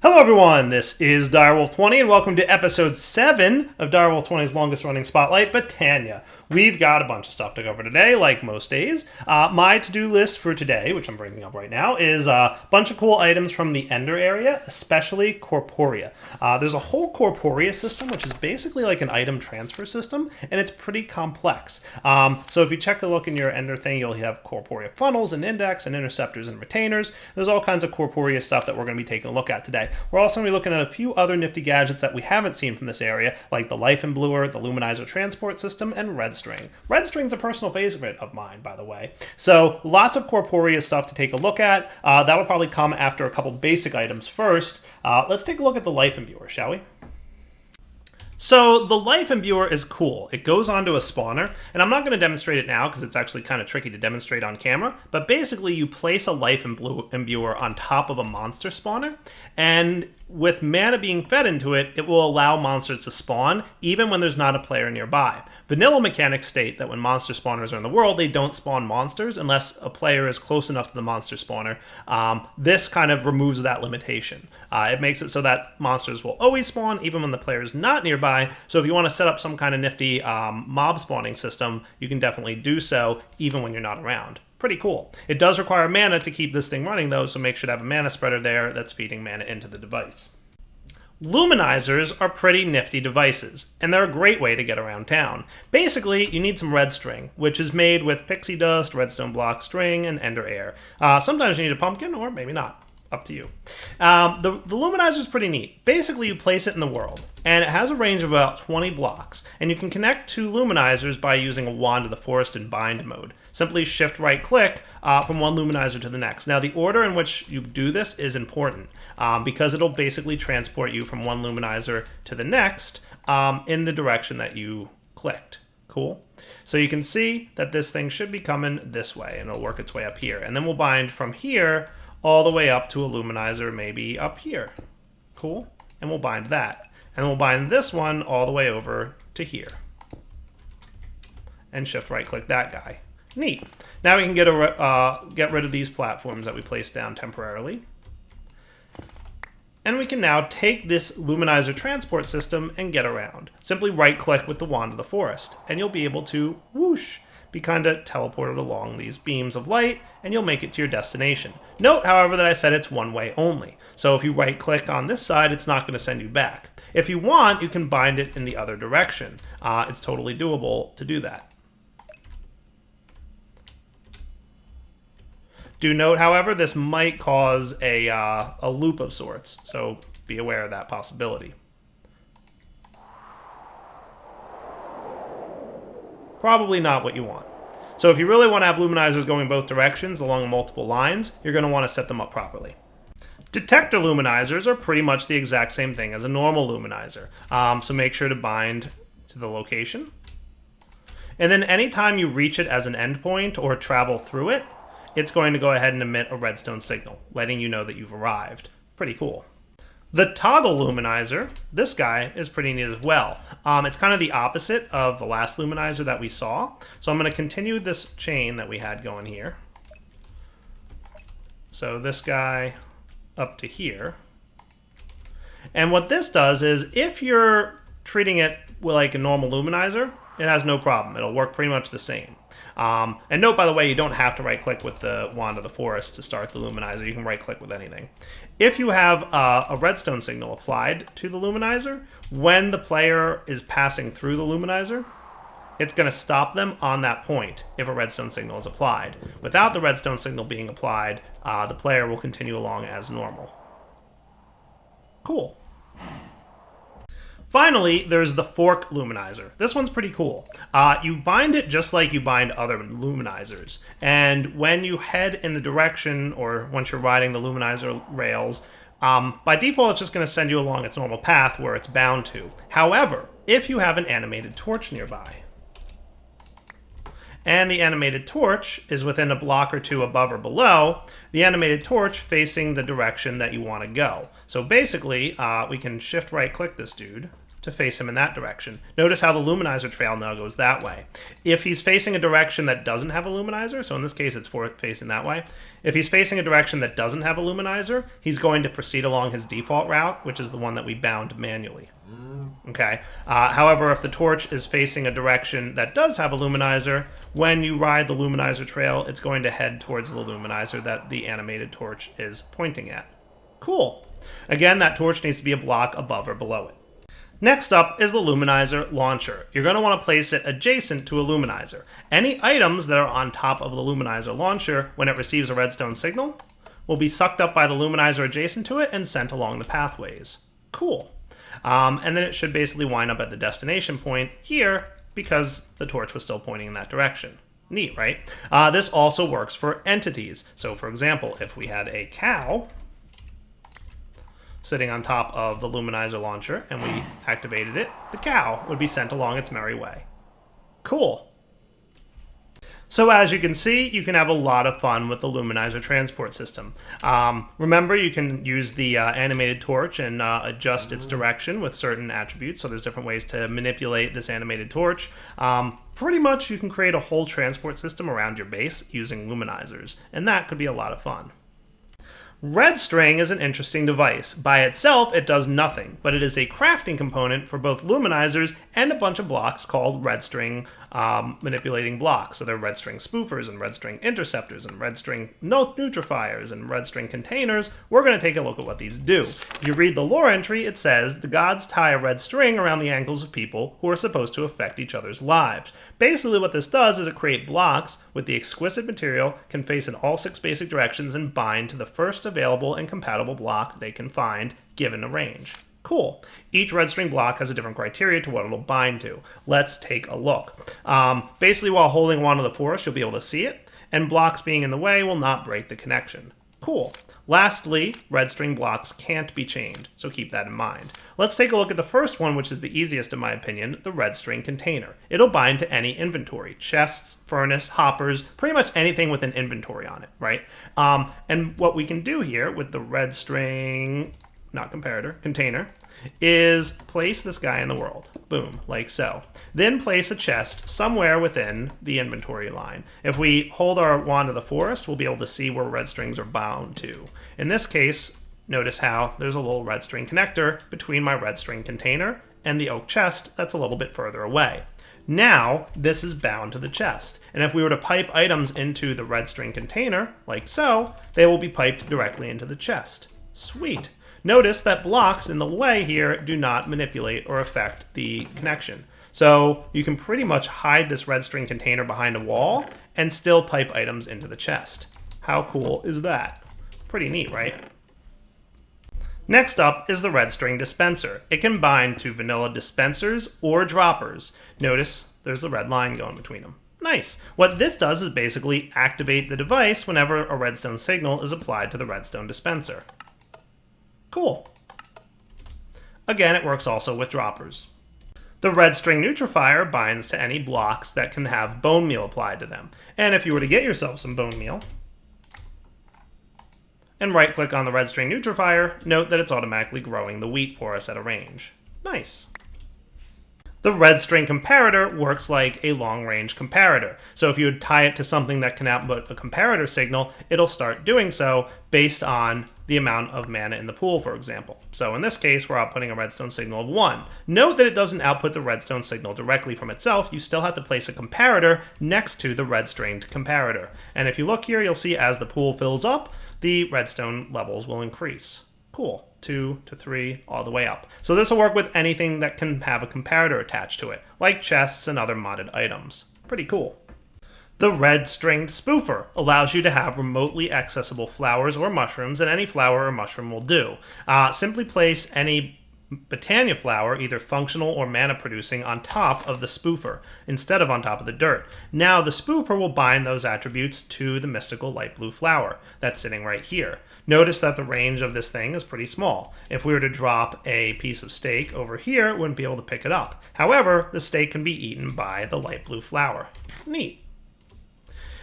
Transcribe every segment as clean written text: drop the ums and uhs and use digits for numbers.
Hello everyone, this is Direwolf20 and welcome to episode 7 of Direwolf20's longest running Spotlight Botania. We've got a bunch of stuff to cover today, like most days. My to-do list for today, which I'm bringing up right now, is a bunch of cool items from the Ender area, especially Corporea. There's a whole Corporeal system, which is basically like an item transfer system, and it's pretty complex. So if you check a look in your Ender thing, you'll have Corporeal Funnels and Index and Interceptors and Retainers. There's all kinds of Corporeal stuff that we're going to be taking a look at today. We're also going to be looking at a few other nifty gadgets that we haven't seen from this area, like the Life Embluer, the Luminizer Transport System, and Red String. Red String's a personal favorite of mine, by the way. So lots of Corporeal stuff to take a look at. That'll probably come after a couple basic items first. Let's take a look at the Life Embluer, shall we? So the Life Embluer is cool. It goes onto a spawner, and I'm not going to demonstrate it now because it's actually kind of tricky to demonstrate on camera, but basically you place a Life Embluer on top of a monster spawner, and with mana being fed into it, it will allow monsters to spawn even when there's not a player nearby. Vanilla mechanics state that when monster spawners are in the world, they don't spawn monsters unless a player is close enough to the monster spawner. This kind of removes that limitation. It makes it so that monsters will always spawn even when the player is not nearby. So if you want to set up some kind of nifty mob spawning system, you can definitely do so even when you're not around. Pretty cool. It does require mana to keep this thing running though, so make sure to have a mana spreader there that's feeding mana into the device. Luminizers are pretty nifty devices, and they're a great way to get around town. Basically, you need some red string, which is made with pixie dust, redstone block string, and ender air. Sometimes you need a pumpkin, or maybe not. Up to you. The Luminizer is pretty neat. Basically, you place it in the world, and it has a range of about 20 blocks, and you can connect to Luminizers by using a wand of the forest in bind mode. Simply shift right click from one Luminizer to the next. Now, the order in which you do this is important because it'll basically transport you from one Luminizer to the next in the direction that you clicked. Cool. So you can see that this thing should be coming this way, and it'll work its way up here. And then we'll bind from here all the way up to a Luminizer, maybe up here. Cool. And we'll bind that. And we'll bind this one all the way over to here. And shift right click that guy. Neat. Now we can get rid of these platforms that we placed down temporarily. And we can now take this Luminizer Transport system and get around. Simply right click with the wand of the forest, and you'll be able to whoosh, be kind of teleported along these beams of light, and you'll make it to your destination. Note, however, that I said it's one way only. So if you right click on this side, it's not going to send you back. If you want, you can bind it in the other direction. It's totally doable to do that. Do note, however, this might cause a loop of sorts, so be aware of that possibility. Probably not what you want. So if you really want to have Luminizers going both directions along multiple lines, you're going to want to set them up properly. Detector Luminizers are pretty much the exact same thing as a normal Luminizer. So make sure to bind to the location. And then anytime you reach it as an endpoint or travel through it, it's going to go ahead and emit a redstone signal, letting you know that you've arrived. Pretty cool. The Toggle Luminizer, this guy, is pretty neat as well. It's kind of the opposite of the last Luminizer that we saw. So I'm going to continue this chain that we had going here. So this guy up to here. And what this does is, if you're treating it like a normal Luminizer, it has no problem. It'll work pretty much the same. And note, by the way, you don't have to right-click with the wand of the forest to start the Luminizer. You can right-click with anything. If you have a redstone signal applied to the Luminizer, when the player is passing through the Luminizer, it's going to stop them on that point if a redstone signal is applied. Without the redstone signal being applied, the player will continue along as normal. Cool. Finally, there's the Fork Luminizer. This one's pretty cool. You bind it just like you bind other Luminizers. And when you head in the direction, or once you're riding the Luminizer rails, by default it's just going to send you along its normal path where it's bound to. However, if you have an animated torch nearby, and the animated torch is within a block or two above or below, the animated torch facing the direction that you want to go. So basically, we can shift right click this dude, to face him in that direction. Notice how the luminizer trail now goes that way. If he's facing a direction that doesn't have a luminizer, so in this case it's facing that way, if he's facing a direction that doesn't have a luminizer, he's going to proceed along his default route, which is the one that we bound manually. Okay. However, if the torch is facing a direction that does have a luminizer, when you ride the luminizer trail, it's going to head towards the luminizer that the animated torch is pointing at. Cool. Again, that torch needs to be a block above or below it. Next up is the Luminizer Launcher. You're going to want to place it adjacent to a luminizer. Any items that are on top of the Luminizer Launcher when it receives a redstone signal will be sucked up by the luminizer adjacent to it and sent along the pathways. Cool. And then it should basically wind up at the destination point here because the torch was still pointing in that direction. Neat, right? This also works for entities. So for example, if we had a cow sitting on top of the Luminizer Launcher and we activated it, the cow would be sent along its merry way. Cool. So as you can see, you can have a lot of fun with the Luminizer Transport system. Remember, you can use the animated torch and adjust its direction with certain attributes. So there's different ways to manipulate this animated torch. Pretty much you can create a whole transport system around your base using luminizers, and that could be a lot of fun. Red string is an interesting device. By itself, it does nothing, but it is a crafting component for both luminizers and a bunch of blocks called red string manipulating blocks. So they're red string spoofers and red string interceptors and red string neutrifiers and red string containers. We're going to take a look at what these do. If you read the lore entry, it says the gods tie a red string around the ankles of people who are supposed to affect each other's lives. Basically what this does is it creates blocks with the exquisite material, can face in all 6 basic directions and bind to the first available and compatible block they can find given a range. Cool. Each red string block has a different criteria to what it'll bind to. Let's take a look. Basically, while holding one of the forest, you'll be able to see it, and blocks being in the way will not break the connection. Cool. Lastly, red string blocks can't be chained, so keep that in mind. Let's take a look at the first one, which is the easiest in my opinion, the red string container. It'll bind to any inventory, chests, furnace, hoppers, pretty much anything with an inventory on it, right? And what we can do here with the red string, not comparator, container, is place this guy in the world. Boom, like so. Then place a chest somewhere within the inventory line. If we hold our wand of the forest, we'll be able to see where red strings are bound to. In this case, notice how there's a little red string connector between my red string container and the oak chest that's a little bit further away. Now, this is bound to the chest, and if we were to pipe items into the red string container, like so, they will be piped directly into the chest. Sweet. Notice that blocks in the way here do not manipulate or affect the connection. So you can pretty much hide this red string container behind a wall and still pipe items into the chest. How cool is that? Pretty neat, right? Next up is the red string dispenser. It can bind to vanilla dispensers or droppers. Notice there's the red line going between them. Nice. What this does is basically activate the device whenever a redstone signal is applied to the redstone dispenser. Cool. Again, it works also with droppers. The red string neutrifier binds to any blocks that can have bone meal applied to them. And if you were to get yourself some bone meal and right-click on the red string neutrifier, note that it's automatically growing the wheat for us at a range. Nice. The red string comparator works like a long-range comparator. So if you would tie it to something that can output a comparator signal, it'll start doing so based on the amount of mana in the pool, for example. So in this case, we're outputting a redstone signal of 1. Note that it doesn't output the redstone signal directly from itself. You still have to place a comparator next to the red stringed comparator. And if you look here, you'll see as the pool fills up, the redstone levels will increase. Cool. 2 to 3, all the way up. So this will work with anything that can have a comparator attached to it, like chests and other modded items. Pretty cool. The red stringed spoofer allows you to have remotely accessible flowers or mushrooms, and any flower or mushroom will do. Simply place any Botania flower, either functional or mana producing, on top of the spoofer instead of on top of the dirt. Now the spoofer will bind those attributes to the mystical light blue flower that's sitting right here. Notice that the range of this thing is pretty small. If we were to drop a piece of steak over here, it wouldn't be able to pick it up. However, the steak can be eaten by the light blue flower. Neat.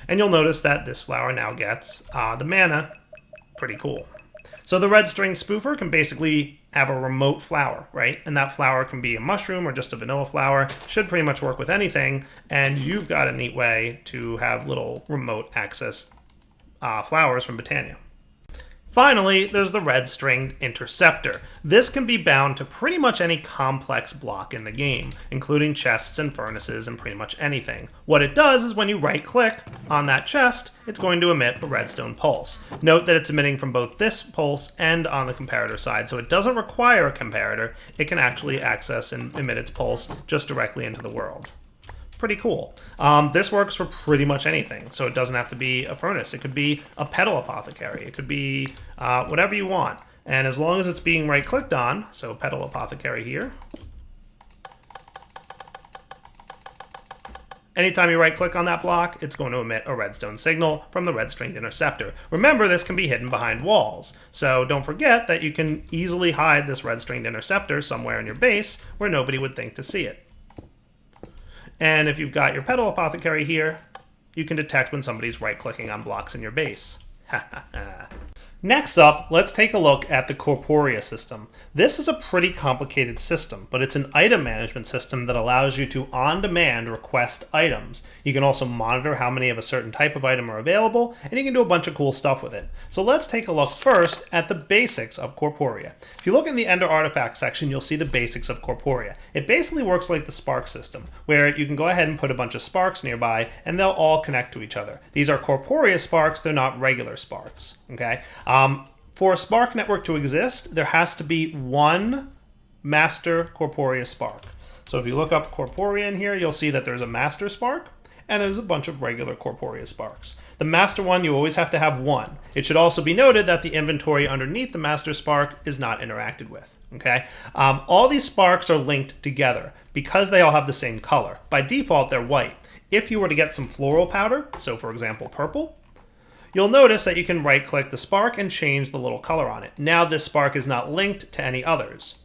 And you'll notice that this flower now gets the mana. Pretty cool. So the red string spoofer can basically have a remote flower, right? And that flower can be a mushroom or just a vanilla flower. Should pretty much work with anything. And you've got a neat way to have little remote access flowers from Botania. Finally, there's the red String Interceptor. This can be bound to pretty much any complex block in the game, including chests and furnaces and pretty much anything. What it does is when you right-click on that chest, it's going to emit a redstone pulse. Note that it's emitting from both this pulse and on the comparator side, so it doesn't require a comparator. It can actually access and emit its pulse just directly into the world. Pretty cool. This works for pretty much anything, so it doesn't have to be a furnace. It could be a petal apothecary. It could be whatever you want. And as long as it's being right-clicked on, so petal apothecary here, anytime you right-click on that block, it's going to emit a redstone signal from the red String Interceptor. Remember, this can be hidden behind walls, so don't forget that you can easily hide this red String Interceptor somewhere in your base where nobody would think to see it. And if you've got your petal apothecary here, you can detect when somebody's right-clicking on blocks in your base. Next up, let's take a look at the Corporeal System. This is a pretty complicated system, but it's an item management system that allows you to on-demand request items. You can also monitor how many of a certain type of item are available, and you can do a bunch of cool stuff with it. So let's take a look first at the basics of Corporeal. If you look in the Ender Artifact section, you'll see the basics of Corporeal. It basically works like the Spark system, where you can go ahead and put a bunch of sparks nearby, and they'll all connect to each other. These are Corporeal sparks, they're not regular sparks, okay? For a spark network to exist, there has to be one master Corporeal spark. So if you look up Corporeal in here, you'll see that there's a master spark, and there's a bunch of regular Corporeal sparks. The master one, you always have to have one. It should also be noted that the inventory underneath the master spark is not interacted with, okay? All these sparks are linked together because they all have the same color. By default, they're white. If you were to get some floral powder, so for example, purple, you'll notice that you can right-click the spark and change the little color on it. Now this spark is not linked to any others.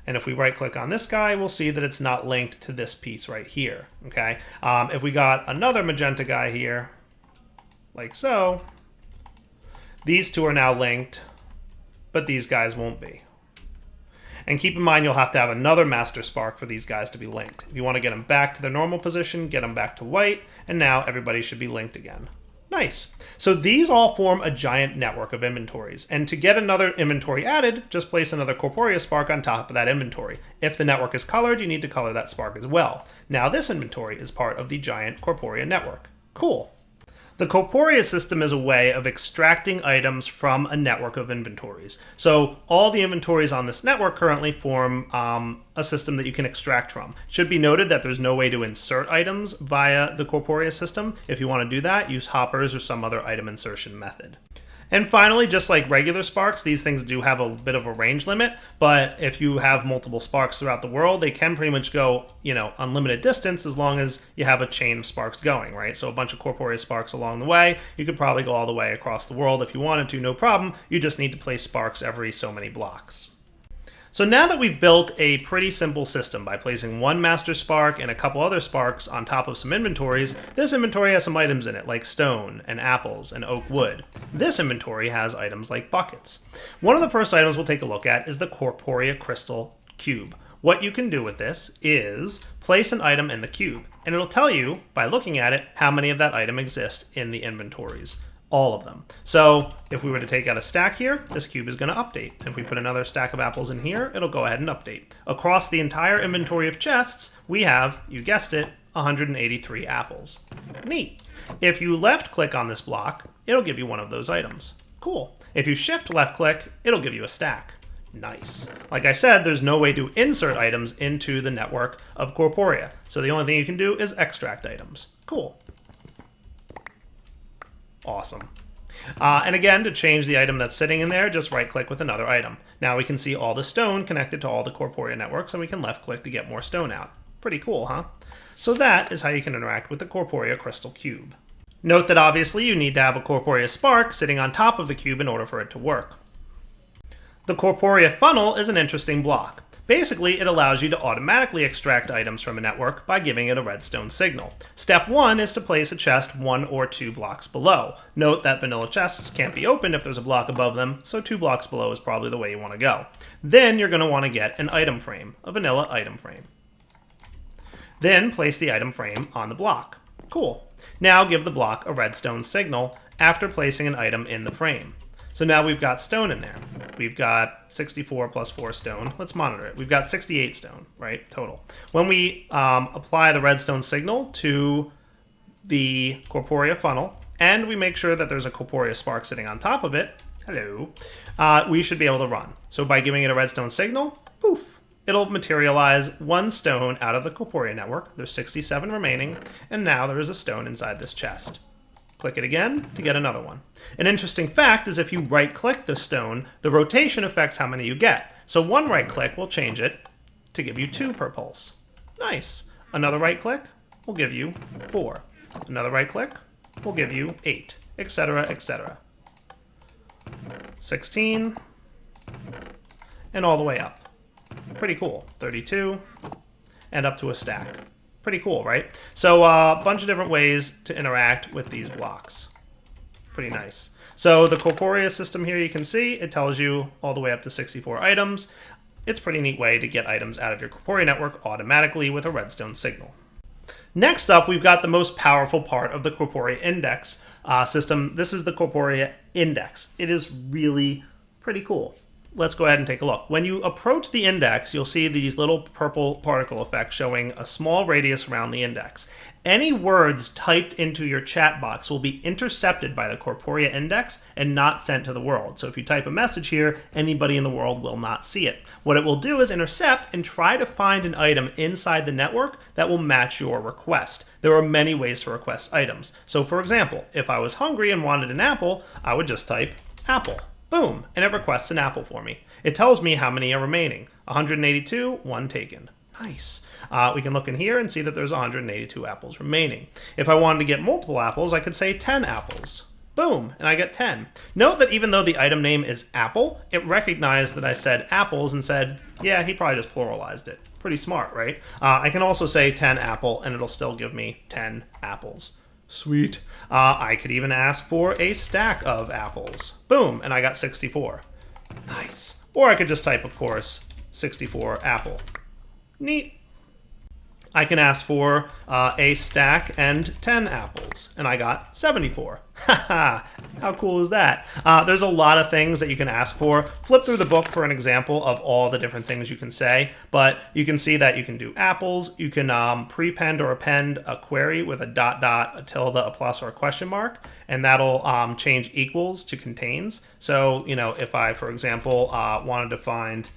And if we right-click on this guy, we'll see that it's not linked to this piece right here, okay? If we got another magenta guy here, like so, these two are now linked, but these guys won't be. And keep in mind, you'll have to have another master spark for these guys to be linked. If you want to get them back to their normal position, get them back to white, and now everybody should be linked again. Nice. So these all form a giant network of inventories. And to get another inventory added, just place another Corporeal spark on top of that inventory. If the network is colored, you need to color that spark as well. Now this inventory is part of the giant Corporeal network. Cool. The Corporeal system is a way of extracting items from a network of inventories. So all the inventories on this network currently form a system that you can extract from. It should be noted that there's no way to insert items via the Corporeal system. If you want to do that, use hoppers or some other item insertion method. And finally, just like regular sparks, these things do have a bit of a range limit, but if you have multiple sparks throughout the world, they can pretty much go, unlimited distance as long as you have a chain of sparks going, right? So a bunch of Corporeal sparks along the way, you could probably go all the way across the world if you wanted to, no problem. You just need to place sparks every so many blocks. So now that we've built a pretty simple system by placing one master spark and a couple other sparks on top of some inventories, this inventory has some items in it like stone and apples and oak wood. This inventory has items like buckets. One of the first items we'll take a look at is the Corporeal Crystal Cube. What you can do with this is place an item in the cube, and it'll tell you, by looking at it, how many of that item exist in the inventories. All of them. So if we were to take out a stack here, this cube is going to update. If we put another stack of apples in here, it'll go ahead and update. Across the entire inventory of chests, we have, you guessed it, 183 apples. Neat. If you left click on this block, it'll give you one of those items. Cool. If you shift left click, it'll give you a stack. Nice. Like I said, there's no way to insert items into the network of Corporeal. So the only thing you can do is extract items. Cool. Awesome. And again, to change the item that's sitting in there, just right-click with another item. Now we can see all the stone connected to all the Corporeal networks, and we can left-click to get more stone out. Pretty cool, huh? So that is how you can interact with the Corporeal Crystal Cube. Note that obviously you need to have a Corporeal spark sitting on top of the cube in order for it to work. The Corporeal Funnel is an interesting block. Basically, it allows you to automatically extract items from a network by giving it a redstone signal. Step 1 is to place a chest 1 or 2 blocks below. Note that vanilla chests can't be opened if there's a block above them, so 2 blocks below is probably the way you want to go. Then you're going to want to get an item frame, a vanilla item frame. Then place the item frame on the block. Cool. Now give the block a redstone signal after placing an item in the frame. So now we've got stone in there. We've got 64 plus 4 stone. Let's monitor it. We've got 68 stone, right, total. When we apply the redstone signal to the Corporeal Funnel, and we make sure that there's a Corporeal spark sitting on top of it, hello, we should be able to run. So by giving it a redstone signal, poof, it'll materialize 1 stone out of the Corporeal network. There's 67 remaining, and now there is a stone inside this chest. Click it again to get another one. An interesting fact is if you right-click the stone, the rotation affects how many you get. So 1 right-click will change it to give you 2 per pulse. Nice. Another right-click will give you 4. Another right-click will give you 8, etc., etc. 16, and all the way up. Pretty cool. 32, and up to a stack. Pretty cool, right? So a bunch of different ways to interact with these blocks. Pretty nice. So the Corporeal system here, you can see, it tells you all the way up to 64 items. It's a pretty neat way to get items out of your Corporeal network automatically with a redstone signal. Next up, we've got the most powerful part of the Corporeal Index system. This is the Corporeal Index. It is really pretty cool. Let's go ahead and take a look. When you approach the index, you'll see these little purple particle effects showing a small radius around the index. Any words typed into your chat box will be intercepted by the Corporeal Index and not sent to the world. So if you type a message here, anybody in the world will not see it. What it will do is intercept and try to find an item inside the network that will match your request. There are many ways to request items. So for example, if I was hungry and wanted an apple, I would just type apple. Boom, and it requests an apple for me. It tells me how many are remaining. 182, 1 taken. Nice. We can look in here and see that there's 182 apples remaining. If I wanted to get multiple apples, I could say 10 apples. Boom, and I get 10. Note that even though the item name is apple, it recognized that I said apples and said, yeah, he probably just pluralized it. Pretty smart, right? I can also say 10 apple, and it'll still give me 10 apples. Sweet. I could even ask for a stack of apples. Boom, and I got 64. Nice. Or I could just type, of course, 64 apple. Neat. I can ask for a stack and 10 apples, and I got 74. Haha, how cool is that? There's a lot of things that you can ask for. Flip through the book for an example of all the different things you can say, but you can see that you can do apples, you can prepend or append a query with a dot, a tilde, a plus, or a question mark, and that'll change equals to contains. So, you know, if I, for example, wanted to find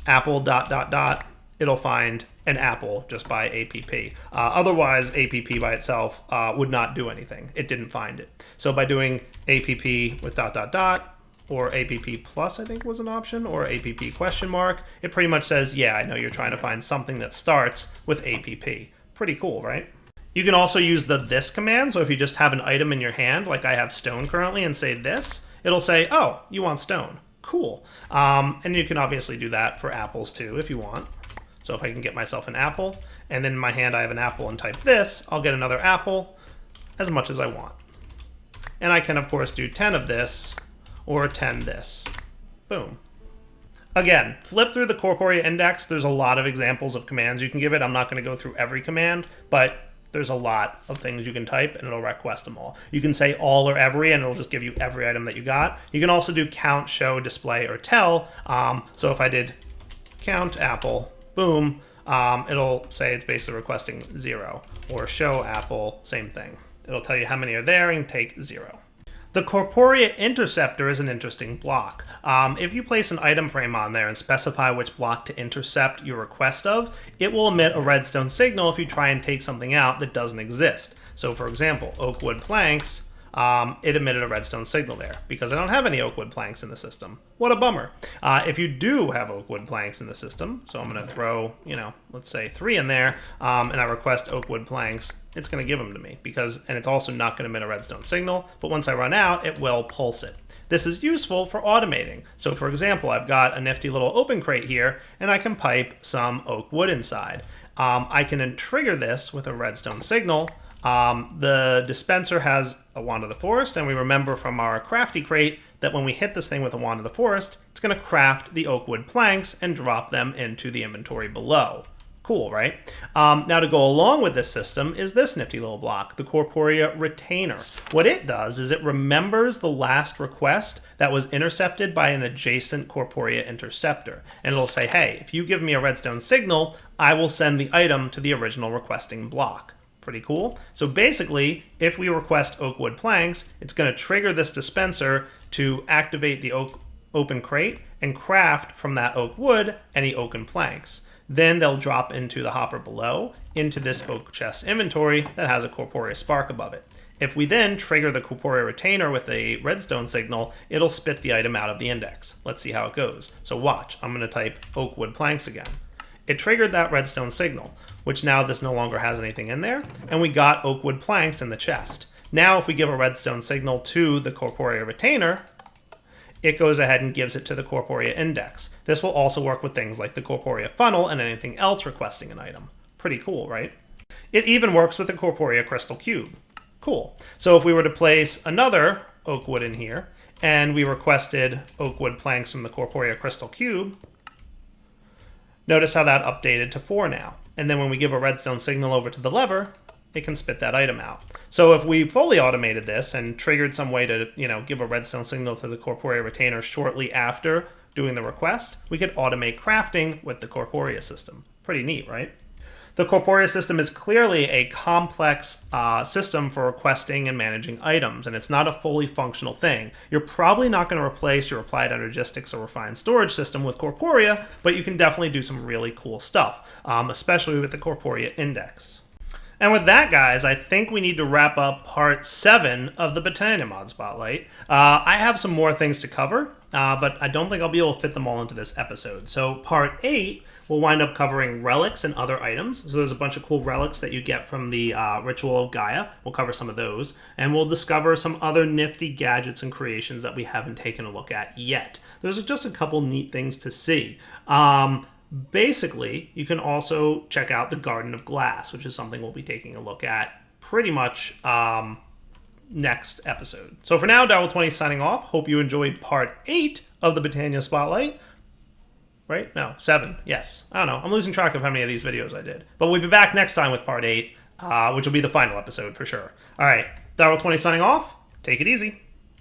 apple dot, it'll find an apple just by APP. Otherwise, APP by itself would not do anything. It didn't find it. So by doing APP with dot, or APP plus, I think was an option, or APP question mark, it pretty much says, yeah, I know you're trying to find something that starts with APP. Pretty cool, right? You can also use the this command. So if you just have an item in your hand, like I have stone currently, and say this, it'll say, oh, you want stone. Cool. And you can obviously do that for apples too, if you want. So if I can get myself an apple, and then in my hand I have an apple and type this, I'll get another apple as much as I want. And I can, of course, do 10 of this, or 10 this. Boom. Again, flip through the Corporeal Index. There's a lot of examples of commands you can give it. I'm not going to go through every command, but there's a lot of things you can type, and it'll request them all. You can say all or every, and it'll just give you every item that you got. You can also do count, show, display, or tell. So if I did count apple, boom, it'll say it's basically requesting 0. Or show apple, same thing. It'll tell you how many are there and take 0. The Corporeal Interceptor is an interesting block. If you place an item frame on there and specify which block to intercept your request of, it will emit a redstone signal if you try and take something out that doesn't exist. So for example, oak wood planks, it emitted a redstone signal there because I don't have any oak wood planks in the system. What a bummer. If you do have oak wood planks in the system, so I'm going to throw, let's say 3 in there, and I request oak wood planks, it's going to give them to me and it's also not going to emit a redstone signal, but once I run out, it will pulse it. This is useful for automating. So for example, I've got a nifty little open crate here, and I can pipe some oak wood inside. I can then trigger this with a redstone signal. The dispenser has a wand of the forest, and we remember from our crafty crate that when we hit this thing with a wand of the forest, it's going to craft the oak wood planks and drop them into the inventory below. Cool, right? Now to go along with this system is this nifty little block, the Corporeal Retainer. What it does is it remembers the last request that was intercepted by an adjacent Corporeal Interceptor. And it'll say, hey, if you give me a redstone signal, I will send the item to the original requesting block. Pretty cool. So basically, if we request oak wood planks, it's going to trigger this dispenser to activate the open crate and craft from that oak wood any oaken planks. Then they'll drop into the hopper below, into this oak chest inventory that has a Corporeal spark above it. If we then trigger the Corporeal Retainer with a redstone signal, it'll spit the item out of the index. Let's see how it goes. So watch, I'm going to type oak wood planks again. It triggered that redstone signal, which now this no longer has anything in there, and we got oak wood planks in the chest. Now if we give a redstone signal to the Corporeal Retainer, it goes ahead and gives it to the Corporeal Index. This will also work with things like the Corporeal Funnel and anything else requesting an item. Pretty cool, right? It even works with the Corporeal Crystal Cube. Cool. So if we were to place another oak wood in here, and we requested oak wood planks from the Corporeal Crystal Cube, notice how that updated to 4 now. And then when we give a redstone signal over to the lever, it can spit that item out. So if we fully automated this and triggered some way to, give a redstone signal to the Corporeal Retainer shortly after doing the request, we could automate crafting with the Corporeal system. Pretty neat, right? The Corporeal system is clearly a complex system for requesting and managing items, and it's not a fully functional thing. You're probably not going to replace your applied energistics or refined storage system with Corporeal, but you can definitely do some really cool stuff, especially with the Corporeal Index. And with that, guys, I think we need to wrap up part 7 of the Botania Mod Spotlight. I have some more things to cover, but I don't think I'll be able to fit them all into this episode. So part 8 will wind up covering relics and other items. So there's a bunch of cool relics that you get from the Ritual of Gaia. We'll cover some of those. And we'll discover some other nifty gadgets and creations that we haven't taken a look at yet. There's just a couple neat things to see. Basically, you can also check out the Garden of Glass, which is something we'll be taking a look at pretty much next episode. So for now, Darwell20 signing off. Hope you enjoyed part 8 of the Botania Spotlight. Right? No, 7. Yes. I don't know. I'm losing track of how many of these videos I did. But we'll be back next time with part 8, which will be the final episode for sure. All right. Darwell20 signing off. Take it easy.